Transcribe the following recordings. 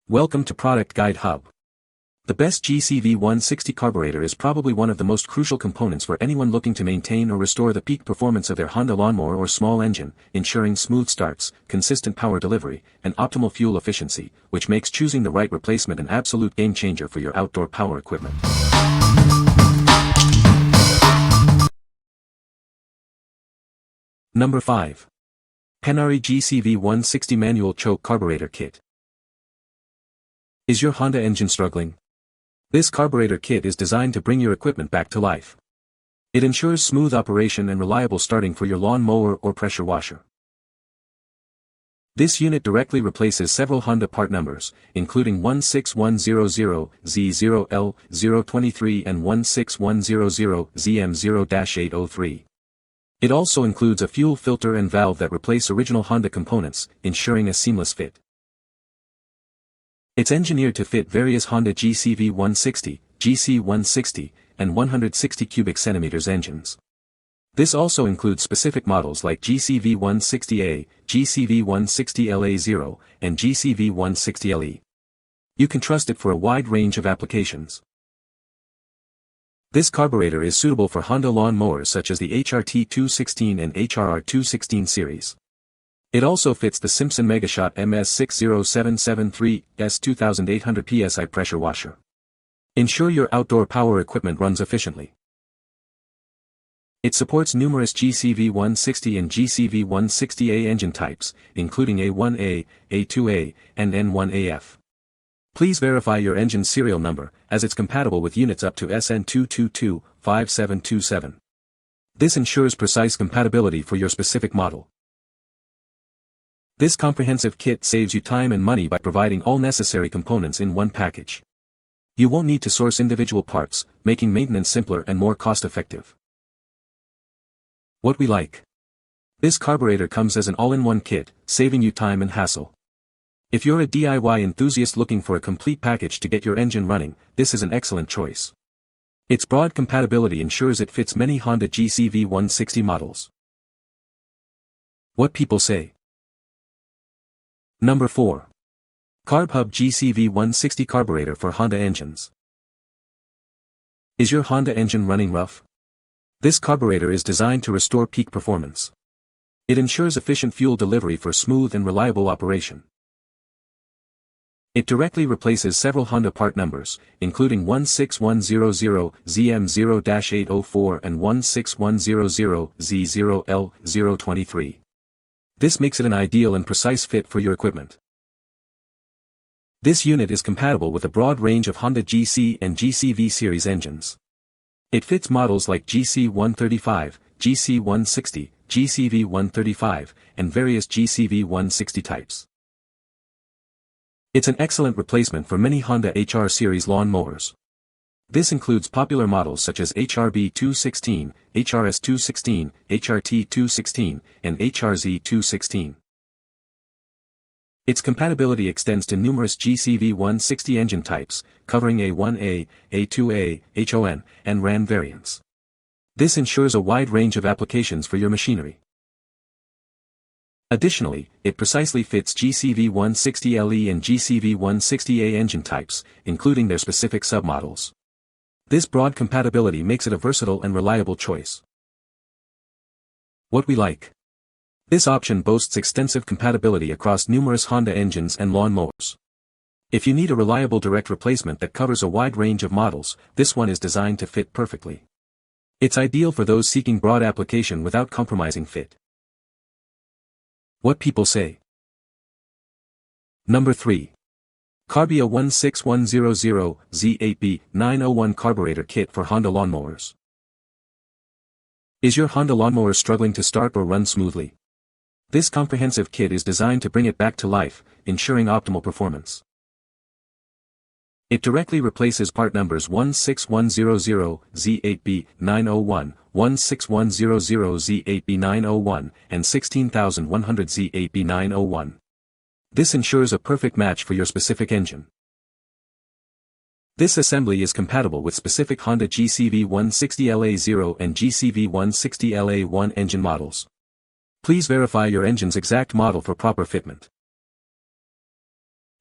Welcome to Product Guide Hub. The best Gcv160 carburetor is probably one of the most crucial components for anyone looking to maintain or restore the peak performance of their Honda lawnmower or small engine, ensuring smooth starts, consistent power delivery, and optimal fuel efficiency, which makes choosing the right replacement an absolute game changer for your outdoor power equipment. Number 5. Panari Gcv160 Manual Choke Carburetor Kit. Is your Honda engine struggling? This carburetor kit is designed to bring your equipment back to life. It ensures smooth operation and reliable starting for your lawn mower or pressure washer. This unit directly replaces several Honda part numbers, including 16100Z0L023 and 16100ZM0-803. It also includes a fuel filter and valve that replace original Honda components, ensuring a seamless fit. It's engineered to fit various Honda Gcv160, GC160, and 160 cubic centimeters engines. This also includes specific models like Gcv160A, Gcv160LA0, and Gcv160LE. You can trust it for a wide range of applications. This carburetor is suitable for Honda lawn mowers such as the HRT216 and HRR216 series. It also fits the Simpson Megashot MS60773S 2800 PSI pressure washer. Ensure your outdoor power equipment runs efficiently. It supports numerous Gcv160 and Gcv160A engine types, including A1A, A2A, and N1AF. Please verify your engine serial number, as it's compatible with units up to SN2225727. This ensures precise compatibility for your specific model. This comprehensive kit saves you time and money by providing all necessary components in one package. You won't need to source individual parts, making maintenance simpler and more cost-effective. What we like. This carburetor comes as an all-in-one kit, saving you time and hassle. If you're a DIY enthusiast looking for a complete package to get your engine running, this is an excellent choice. Its broad compatibility ensures it fits many Honda Gcv160 models. What people say. Number 4. Carbhub Gcv160 Carburetor for Honda engines. Is your Honda engine running rough? This carburetor is designed to restore peak performance. It ensures efficient fuel delivery for smooth and reliable operation. It directly replaces several Honda part numbers, including 16100ZM0-804 and 16100Z0L023. This makes it an ideal and precise fit for your equipment. This unit is compatible with a broad range of Honda GC and GCV series engines. It fits models like GC135, GC160, GCV135, and various Gcv160 types. It's an excellent replacement for many Honda HR series lawn mowers. This includes popular models such as HRB216, HRS216, HRT216, and HRZ216. Its compatibility extends to numerous Gcv160 engine types, covering A1A, A2A, HON, and RAN variants. This ensures a wide range of applications for your machinery. Additionally, it precisely fits Gcv160LE and Gcv160A engine types, including their specific submodels. This broad compatibility makes it a versatile and reliable choice. What we like. This option boasts extensive compatibility across numerous Honda engines and lawn mowers. If you need a reliable direct replacement that covers a wide range of models, this one is designed to fit perfectly. It's ideal for those seeking broad application without compromising fit. What people say. Number 3. CARRBIA 16100Z8B901 Carburetor Kit for Honda Lawnmowers. Is your Honda lawnmower struggling to start or run smoothly? This comprehensive kit is designed to bring it back to life, ensuring optimal performance. It directly replaces part numbers 16100Z8B901, 16100Z8B901, and 16100Z8B901. This ensures a perfect match for your specific engine. This assembly is compatible with specific Honda Gcv160LA0 and Gcv160LA1 engine models. Please verify your engine's exact model for proper fitment.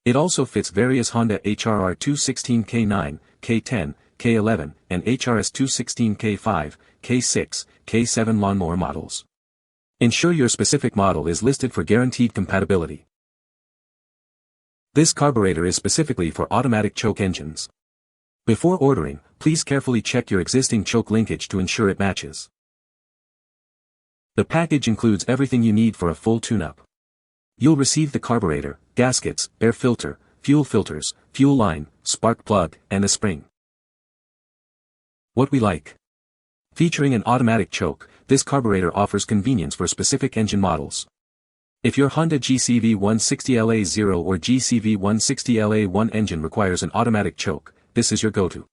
It also fits various Honda HRR 216K9, K10, K11, and HRS 216K5, K6, K7 lawnmower models. Ensure your specific model is listed for guaranteed compatibility. This carburetor is specifically for automatic choke engines. Before ordering, please carefully check your existing choke linkage to ensure it matches. The package includes everything you need for a full tune-up. You'll receive the carburetor, gaskets, air filter, fuel filters, fuel line, spark plug, and a spring. What we like. Featuring an automatic choke, this carburetor offers convenience for specific engine models. If your Honda Gcv160LA0 or Gcv160LA1 engine requires an automatic choke, this is your go-to.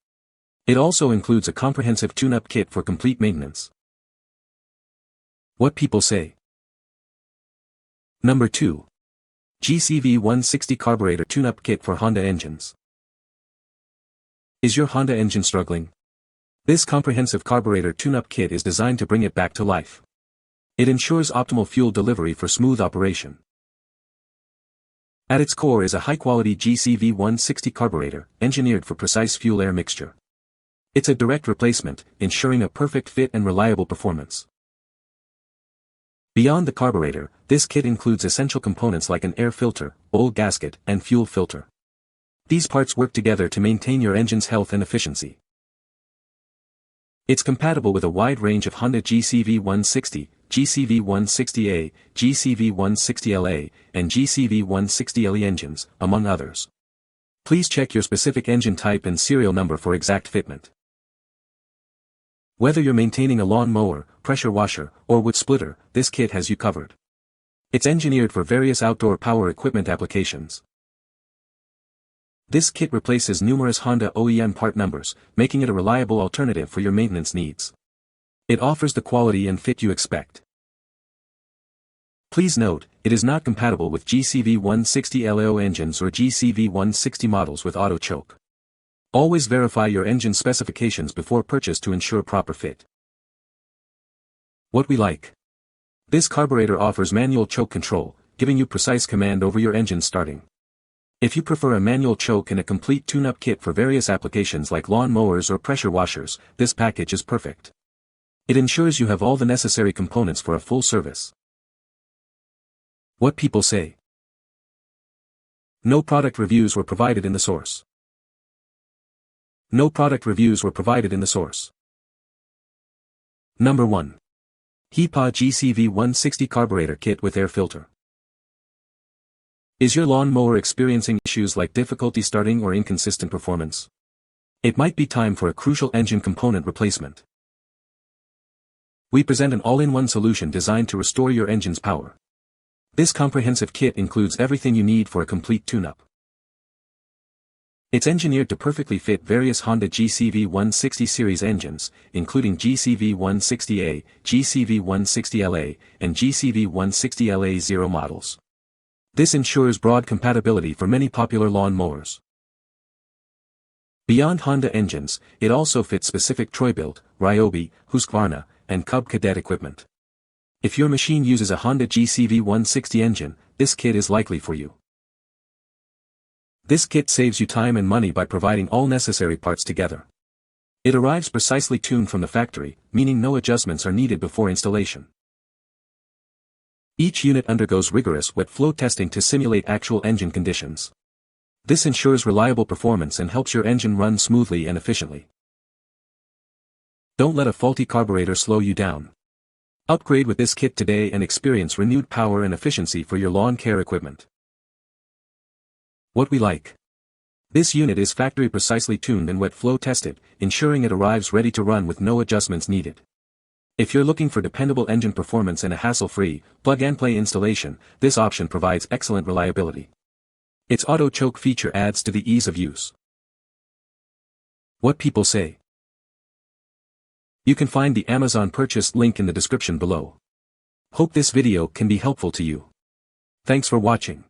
It also includes a comprehensive tune-up kit for complete maintenance. What people say. Number 2. Gcv160 Carburetor Tune-Up Kit for Honda Engines. Is your Honda engine struggling? This comprehensive carburetor tune-up kit is designed to bring it back to life. It ensures optimal fuel delivery for smooth operation. At its core is a high-quality Gcv160 carburetor, engineered for precise fuel-air mixture. It's a direct replacement, ensuring a perfect fit and reliable performance. Beyond the carburetor, this kit includes essential components like an air filter, oil gasket, and fuel filter. These parts work together to maintain your engine's health and efficiency. It's compatible with a wide range of Honda Gcv160, Gcv160A, Gcv160LA, and Gcv160LE engines, among others. Please check your specific engine type and serial number for exact fitment. Whether you're maintaining a lawn mower, pressure washer, or wood splitter, this kit has you covered. It's engineered for various outdoor power equipment applications. This kit replaces numerous Honda OEM part numbers, making it a reliable alternative for your maintenance needs. It offers the quality and fit you expect. Please note, it is not compatible with Gcv160 LAO engines or Gcv160 models with auto choke. Always verify your engine specifications before purchase to ensure proper fit. What we like. This carburetor offers manual choke control, giving you precise command over your engine starting. If you prefer a manual choke and a complete tune-up kit for various applications like lawn mowers or pressure washers, this package is perfect. It ensures you have all the necessary components for a full service. What people say. No product reviews were provided in the source. No product reviews were provided in the source. Number 1. Hipa Gcv160 Carburetor Kit with Air Filter. Is your lawn mower experiencing issues like difficulty starting or inconsistent performance? It might be time for a crucial engine component replacement. We present an all-in-one solution designed to restore your engine's power. This comprehensive kit includes everything you need for a complete tune-up. It's engineered to perfectly fit various Honda Gcv160 series engines, including Gcv160A, Gcv160LA, and Gcv160LA0 models. This ensures broad compatibility for many popular lawn mowers. Beyond Honda engines, it also fits specific Troy-Bilt, Ryobi, Husqvarna, and Cub Cadet equipment. If your machine uses a Honda Gcv160 engine, this kit is likely for you. This kit saves you time and money by providing all necessary parts together. It arrives precisely tuned from the factory, meaning no adjustments are needed before installation. Each unit undergoes rigorous wet flow testing to simulate actual engine conditions. This ensures reliable performance and helps your engine run smoothly and efficiently. Don't let a faulty carburetor slow you down. Upgrade with this kit today and experience renewed power and efficiency for your lawn care equipment. What we like. This unit is factory precisely tuned and wet flow tested, ensuring it arrives ready to run with no adjustments needed. If you're looking for dependable engine performance and a hassle-free, plug-and-play installation, this option provides excellent reliability. Its auto choke feature adds to the ease of use. What people say. You can find the Amazon purchase link in the description below. Hope this video can be helpful to you. Thanks for watching.